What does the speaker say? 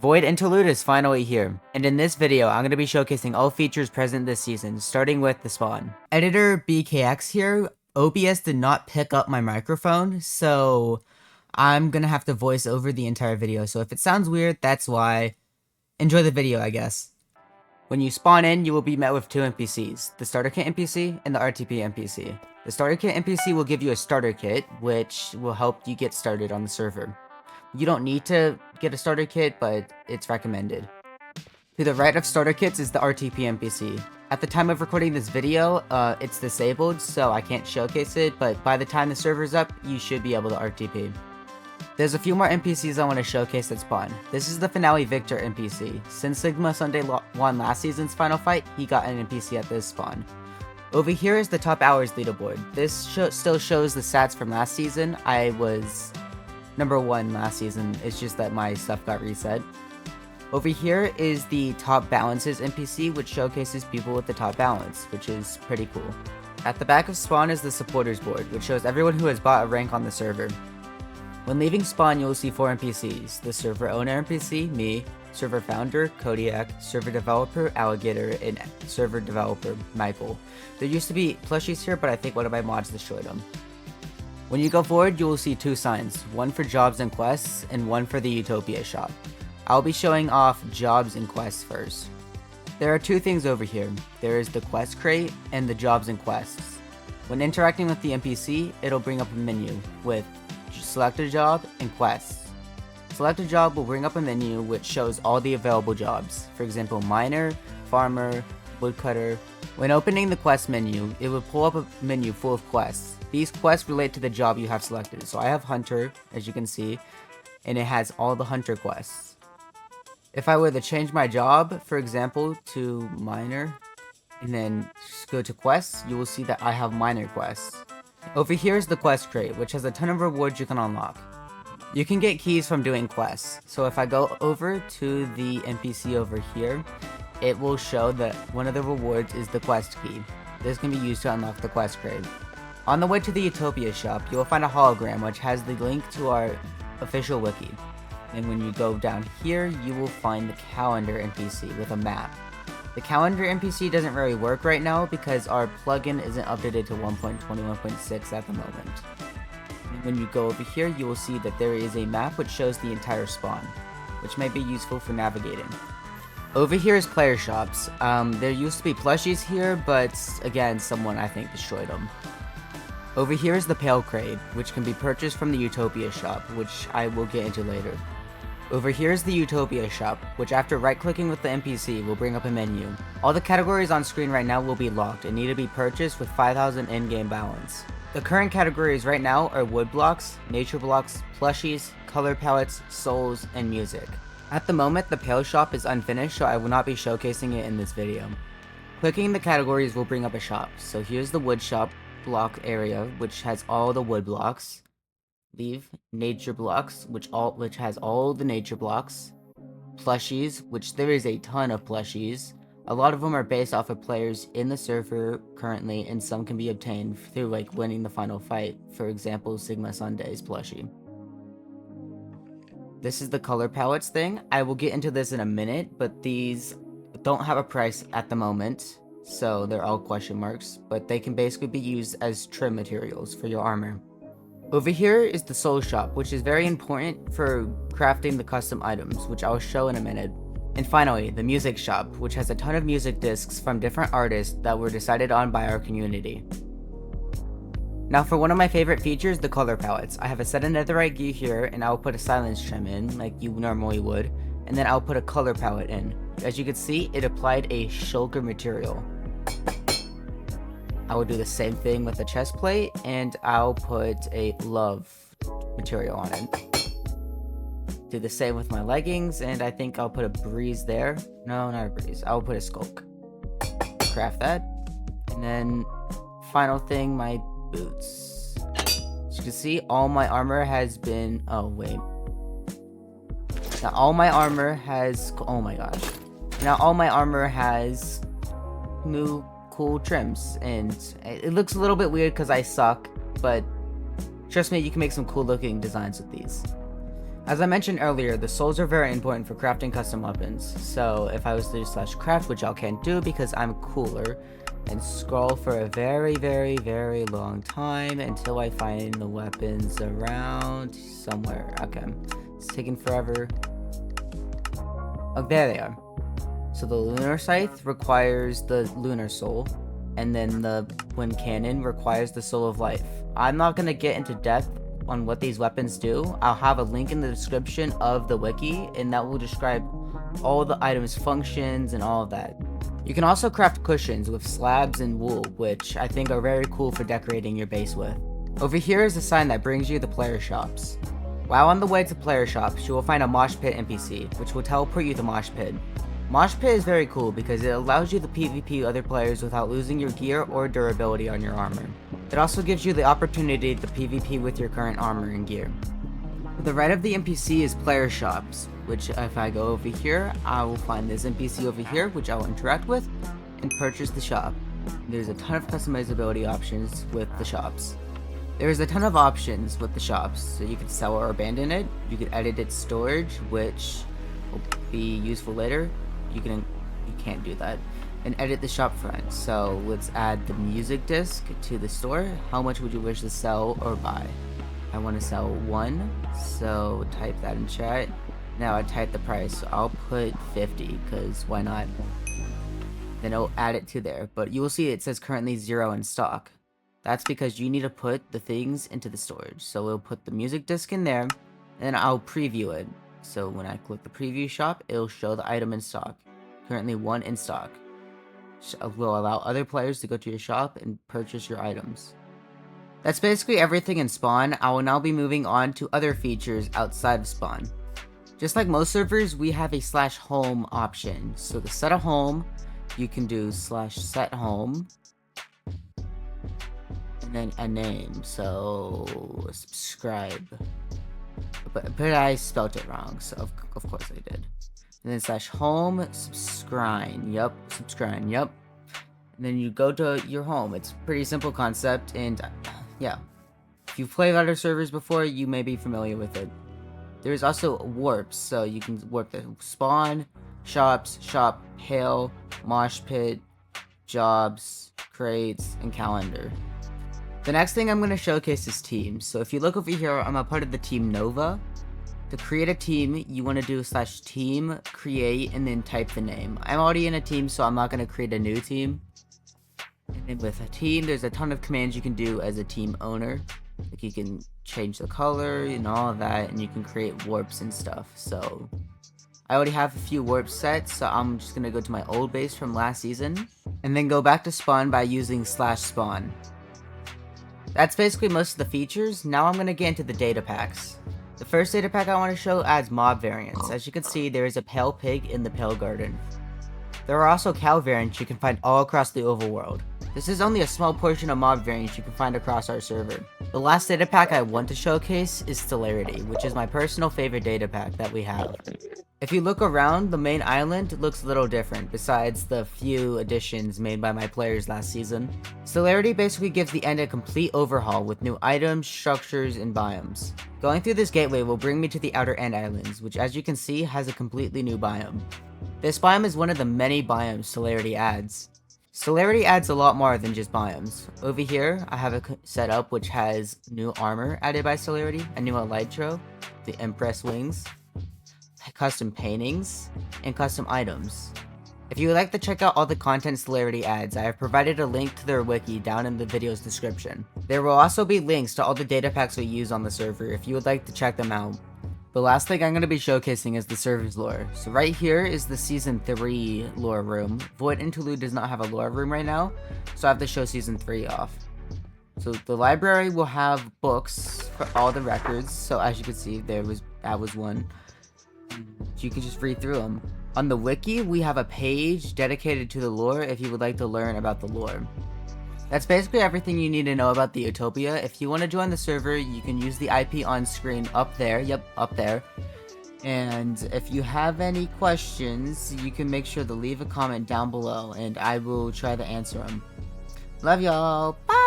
Void Interlude is finally here, and in this video I'm going to be showcasing all features present this season, starting with the spawn. Editor BKX here. OBS did not pick up my microphone, so I'm going to have to voice over the entire video, so if it sounds weird, that's why. Enjoy the video, I guess. When you spawn in, you will be met with two NPCs, the starter kit NPC and the RTP NPC. The starter kit NPC will give you a starter kit, which will help you get started on the server. You don't need to get a starter kit, but it's recommended. To the right of starter kits is the RTP NPC. At the time of recording this video, it's disabled, so I can't showcase it, but by the time the server's up, you should be able to RTP. There's a few more NPCs I want to showcase that spawn. This is the Finale Victor NPC. Since Sigma Sunday won last season's final fight, he got an NPC at this spawn. Over here is the top hours leaderboard. This still shows the stats from last season. I was number 1 last season, it's just that my stuff got reset. Over here is the top balances NPC, which showcases people with the top balance, which is pretty cool. At the back of spawn is the supporters board, which shows everyone who has bought a rank on the server. When leaving spawn, you will see 4 NPCs, the server owner NPC, me, server founder, Kodiak, server developer, Alligator, and server developer, Michael. There used to be plushies here, but I think one of my mods destroyed them. When you go forward, you will see 2 signs, one for jobs and quests, and one for the Utopia shop. I'll be showing off jobs and quests first. There are 2 things over here. There is the quest crate and the jobs and quests. When interacting with the NPC, it'll bring up a menu with select a job and quests. Select a job will bring up a menu which shows all the available jobs, for example miner, farmer, woodcutter. When opening the quest menu, it will pull up a menu full of quests. These quests relate to the job you have selected. So I have Hunter, as you can see, and it has all the Hunter quests. If I were to change my job, for example, to Miner, and then just go to quests, you will see that I have Miner quests. Over here is the quest crate, which has a ton of rewards you can unlock. You can get keys from doing quests. So if I go over to the NPC over here, it will show that one of the rewards is the quest key. This can be used to unlock the quest crate. On the way to the Utopia shop, you will find a hologram which has the link to our official wiki. And when you go down here, you will find the calendar NPC with a map. The calendar NPC doesn't really work right now because our plugin isn't updated to 1.21.6 at the moment. And when you go over here, you will see that there is a map which shows the entire spawn, which may be useful for navigating. Over here is player shops. There used to be plushies here, but again, someone I think destroyed them. Over here is the Pale Crate, which can be purchased from the Utopia shop, which I will get into later. Over here is the Utopia shop, which after right-clicking with the NPC will bring up a menu. All the categories on screen right now will be locked and need to be purchased with 5,000 in-game balance. The current categories right now are wood blocks, nature blocks, plushies, color palettes, souls, and music. At the moment, the Pale shop is unfinished, so I will not be showcasing it in this video. Clicking the categories will bring up a shop. So here's the wood shop block area, which has all the wood blocks. Leave nature blocks, which has all the nature blocks. Plushies, which there is a ton of plushies. A lot of them are based off of players in the server currently, and some can be obtained through like winning the final fight. For example, Sigma Sunday's plushie. This is the color palettes thing. I will get into this in a minute, but these don't have a price at the moment, so they're all question marks, but they can basically be used as trim materials for your armor. Over here is the soul shop, which is very important for crafting the custom items, which I'll show in a minute. And finally, the music shop, which has a ton of music discs from different artists that were decided on by our community. Now for one of my favorite features, the color palettes. I have a set of netherite gear here, and I'll put a silence trim in, like you normally would, and then I'll put a color palette in. As you can see, it applied a shulker material. I will do the same thing with the chest plate, and I'll put a love material on it. Do the same with my leggings, and I think I'll put a breeze there. No, not a breeze. I'll put a skulk. Craft that. And then, final thing, my boots. As you can see, all my armor has been... Oh, wait. Now, all my armor has... Oh my gosh. Now, all my armor has new cool trims, and it looks a little bit weird because I suck, but trust me, you can make some cool looking designs with these. As I mentioned earlier, the souls are very important for crafting custom weapons, so if I was to do /craft, which y'all can't do because I'm cooler, and scroll for a very long time until I find the weapons around somewhere. Okay, it's taking forever. Oh, there they are. So the lunar scythe requires the lunar soul, and then the wind cannon requires the soul of life. I'm not gonna get into depth on what these weapons do. I'll have a link in the description of the wiki, and that will describe all the items' functions and all of that. You can also craft cushions with slabs and wool, which I think are very cool for decorating your base with. Over here is a sign that brings you the player shops. While on the way to player shops, you will find a mosh pit NPC, which will teleport you to mosh pit. Mosh pit is very cool because it allows you to PvP other players without losing your gear or durability on your armor. It also gives you the opportunity to PvP with your current armor and gear. To the right of the NPC is player shops, which if I go over here, I will find this NPC over here, which I will interact with and purchase the shop. There's a ton of customizability options with the shops. There's a ton of options with the shops, so you can sell or abandon it, you can edit its storage, which will be useful later. You can't do that, and edit the shop front. So let's add the music disc to the store. How much would you wish to sell or buy? I want to sell 1, so type that in chat. Now I type the price, so I'll put 50 because why not? Then I'll add it to there, but you will see it says currently 0 in stock. That's because you need to put the things into the storage. So we'll put the music disc in there, and then I'll preview it. So when I click the preview shop, it'll show the item in stock. Currently 1 in stock. Will allow other players to go to your shop and purchase your items. That's basically everything in Spawn. I will now be moving on to other features outside of Spawn. Just like most servers, we have a /home option. So to set a home, you can do /set home. And then a name, so subscribe. But I spelled it wrong, so of course I did. And then /home, subscribe, yep, subscribe, yep. And then you go to your home. It's a pretty simple concept, and yeah. If you've played other servers before, you may be familiar with it. There's also warps, so you can warp the spawn, shops, shop, hail, mosh pit, jobs, crates, and calendar. The next thing I'm going to showcase is teams. So if you look over here, I'm a part of the team Nova. To create a team, you want to do /team, create, and then type the name. I'm already in a team, so I'm not going to create a new team. And then with a team, there's a ton of commands you can do as a team owner. Like you can change the color and all of that, and you can create warps and stuff. So I already have a few warps set, so I'm just going to go to my old base from last season, and then go back to spawn by using /spawn. That's basically most of the features. Now I'm going to get into the data packs. The first data pack I want to show adds mob variants. As you can see, there is a pale pig in the pale garden. There are also cow variants you can find all across the overworld. This is only a small portion of mob variants you can find across our server. The last data pack I want to showcase is Stellarity, which is my personal favorite data pack that we have. If you look around, the main island looks a little different, besides the few additions made by my players last season. Stellarity basically gives the end a complete overhaul with new items, structures, and biomes. Going through this gateway will bring me to the Outer End Islands, which as you can see has a completely new biome. This biome is one of the many biomes Stellarity adds. Stellarity adds a lot more than just biomes. Over here, I have a setup which has new armor added by Stellarity, a new elytro, the Empress wings, custom paintings, and custom items. If you would like to check out all the content Stellarity adds, I have provided a link to their wiki down in the video's description. There will also be links to all the data packs we use on the server if you would like to check them out. The last thing I'm going to be showcasing is the server's lore. So right here is the Season 3 lore room. Void Interlude does not have a lore room right now, so I have to show Season 3 off. So the library will have books for all the records, so as you can see, that was one. You can just read through them. On the wiki, we have a page dedicated to the lore if you would like to learn about the lore. That's basically everything you need to know about the Utopia. If you want to join the server, you can use the IP on screen up there. Yep, up there. And if you have any questions, you can make sure to leave a comment down below, and I will try to answer them. Love y'all. Bye!